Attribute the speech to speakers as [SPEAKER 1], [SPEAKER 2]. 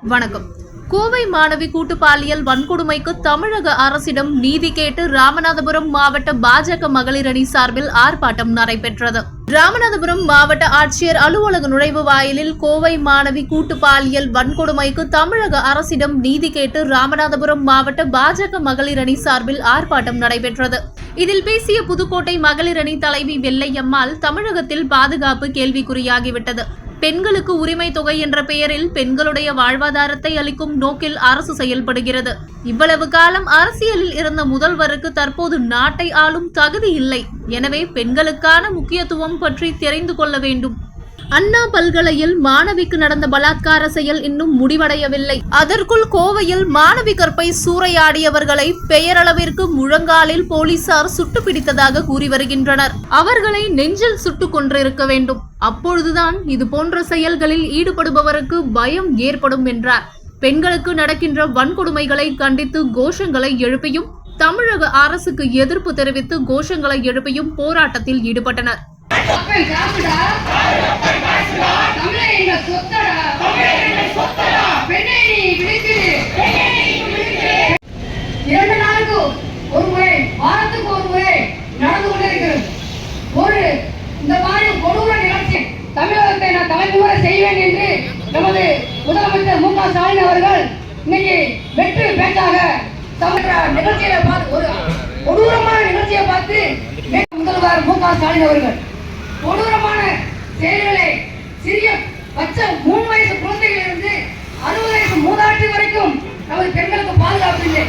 [SPEAKER 1] வணக்கம். கோவை மாணவி கூட்டு பாலியல் வன்கொடுமைக்கு தமிழக அரசிடம் நீதி கேட்டு ராமநாதபுரம் மாவட்ட பாஜக மகளிர் அணி சார்பில் ஆர்ப்பாட்டம் நடைபெற்றது. ராமநாதபுரம் மாவட்ட ஆட்சியர் அலுவலக நுழைவு வாயிலில் கோவை மாணவி கூட்டு பாலியல் வன்கொடுமைக்கு தமிழக அரசிடம் நீதி கேட்டு ராமநாதபுரம் மாவட்ட பாஜக மகளிர் அணி சார்பில் ஆர்ப்பாட்டம் நடைபெற்றது. இதில் பேசிய புதுக்கோட்டை மகளிர் அணி தலைவி வெள்ளையம்மாள், தமிழகத்தில் பாதுகாப்பு கேள்விக்குறியாகிவிட்டது. பெண்களுக்கு உரிமை தொகை என்ற பெயரில் பெண்களுடைய வாழ்வாதாரத்தை அளிக்கும் நோக்கில் அரசு செயல்படுகிறது. இவ்வளவு காலம் அரசியலில் இருந்த முதல்வருக்கு தற்போது நாட்டை ஆளும் தகுதி இல்லை. எனவே பெண்களுக்கான முக்கியத்துவம் பற்றி தெரிந்து கொள்ள வேண்டும். அண்ணா பல்கலையில் மாணவிக்கு நடந்த பலாத்கார செயல் இன்னும் முடிவடையவில்லை. அதற்குள் கோவையில் மாணவி கற்பை சூறையாடியவர்களை பெயரளவிற்கு முழங்காலில் போலீசார் சுட்டு பிடித்ததாக கூறி வருகின்றனர். அவர்களை நெஞ்சில் சுட்டுக் கொன்றிருக்க வேண்டும். அப்பொழுதுதான் இது போன்ற செயல்களில் ஈடுபடுபவருக்கு பயம் ஏற்படும் என்றார். பெண்களுக்கு நடக்கின்ற வன்கொடுமைகளை கண்டித்து கோஷங்களை எழுப்பியும் தமிழக அரசுக்கு எதிர்ப்பு தெரிவித்து கோஷங்களை எழுப்பியும் போராட்டத்தில் ஈடுபட்டனர்.
[SPEAKER 2] இரண்டு நாளுக்கு ஒரு முறை, வாரத்துக்கு ஒரு முறை நடந்து கொண்டிருக்கிறது. இந்த மாதிரி கொடூர நிகழ்ச்சி தமிழகத்தை நான் தலைமுறை செய்வேன் என்று நமது முதலமைச்சர் மு.க. ஸ்டாலின் அவர்கள் இன்னைக்கு வெற்றி பேச்சாக நிகழ்ச்சியை பார்த்து, ஒரு கொடூரமான நிகழ்ச்சியை பார்த்து முதல்வர் மு.க. ஸ்டாலின் அவர்கள் கொடூரமான செயல்களை சிறிய பச்சை 3 வயசு குழந்தைகளிலிருந்து 60 வயசு மூதாட்டி வரைக்கும் நமது பெண்களுக்கு பாதுகாப்பு இல்லை.